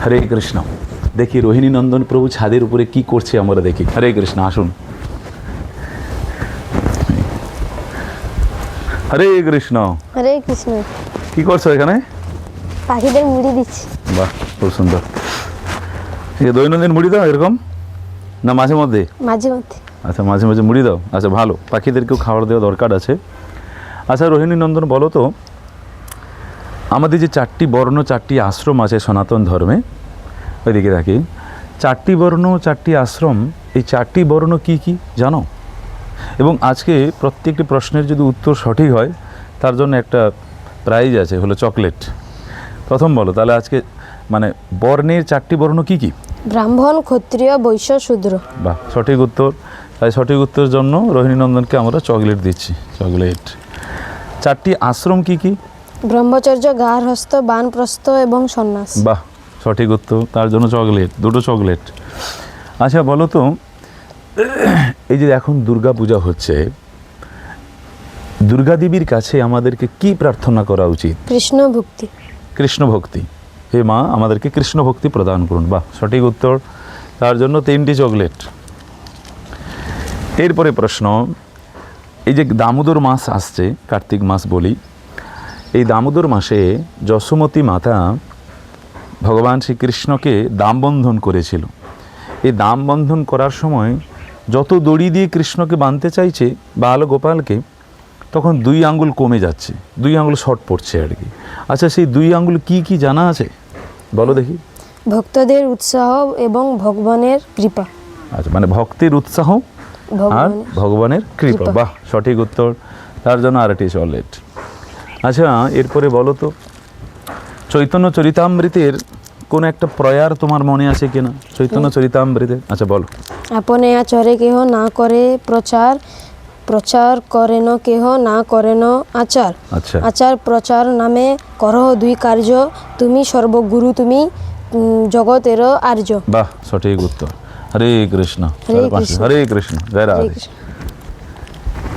হরে কৃষ্ণ। দেখি রোহিণী নন্দন প্রভু ছাদের উপরে কি করছে আমরা দেখি। হরে কৃষ্ণ, আসুন। হরে কৃষ্ণ। হরে কৃষ্ণ। কি করছো এখানে? পাখিদের মুড়ি দিচ্ছি। বাহ, খুব সুন্দর। ঠিক আছে, দৈনন্দিন মুড়ি দাও এরকম না মাঝে মধ্যে? মাঝে মধ্যে। আচ্ছা, মাঝে মাঝে মুড়ি দাও। আচ্ছা, ভালো, পাখিদেরকেও খাবার দেওয়া দরকার আছে। আচ্ছা রোহিণী নন্দন, বলো তো আমাদের যে 4টি বর্ণ 4টি আশ্রম আছে সনাতন ধর্মে, ওইদিকে দেখি 4টি বর্ণ 4টি আশ্রম, এই 4টি বর্ণ কি কি জানো? এবং আজকে প্রত্যেকটি প্রশ্নের যদি উত্তর সঠিক হয় তার জন্য একটা প্রাইজ আছে, হলো চকলেট। প্রথম বলো তাহলে আজকে, মানে বর্ণের 4টি বর্ণ কি কি? ব্রাহ্মণ, ক্ষত্রিয়, বৈশ্য, শূদ্র। বাহ, সঠিক উত্তর। তাই সঠিক উত্তরের জন্য রোহিণী নন্দনকে আমরা চকলেট দিচ্ছি, চকলেট। 4টি আশ্রম কি কি? ব্রহ্মচর্য, গার্হস্থ, বানপ্রস্থ এবং সন্ন্যাস। বাহ, সঠিক উত্তর, তার জন্য চকলেট, 2টো চকলেট। আচ্ছা বলো তো, এই যে এখন দুর্গা পূজা হচ্ছে, দুর্গা দেবীর কাছে আমাদেরকে কি প্রার্থনা করা উচিত? কৃষ্ণ ভক্তি। কৃষ্ণ ভক্তি। হে মা, আমাদেরকে কৃষ্ণ ভক্তি প্রদান করুন। বাহ, সঠিক উত্তর, তার জন্য 3টি চকলেট। এরপরে প্রশ্ন, এই যে দামোদর মাস আসছে, কার্তিক মাস বলি, এই দামোদর মাসে যশোমতী মাতা ভগবান শ্রীকৃষ্ণকে দামবন্ধন করেছিল। এই দামবন্ধন করার সময় যত দড়ি দিয়ে কৃষ্ণকে বাঁধতে চাইছে বাল গোপালকে, তখন 2 আঙ্গুল কমে যাচ্ছে, 2 আঙ্গুল শর্ট পড়ছে আর কি। আচ্ছা, সেই 2 আঙ্গুল কি কি জানা আছে বলো দেখি। ভক্তদের উৎসাহ এবং ভগবানের কৃপা। আচ্ছা, মানে ভক্তির উৎসাহ আর ভগবানের কৃপা। কৃপা। বাহ, সঠিক উত্তর, তার জন্য আরেকটি চকলেট। আচ্ছা এরপরে বলো তো, চৈতন্য চরিতামৃতের কোন একটা প্রয়ার তোমার মনে আছে কিনা? চৈতন্য চরিতামৃতে, আচ্ছা বলো। আপনে আচরে কেহ না করে প্রচার, প্রচার করেন কেহ না করেন আচার। আচ্ছা, আচার প্রচার নামে করহ 2 কার্য, তুমি সর্বগুরু, তুমি জগতের আর্য। বাহ, সঠিক উত্তর। হরে কৃষ্ণ। হরে কৃষ্ণ। হরে কৃষ্ণ, জয় হরে রাধে। কৃষ্ণ।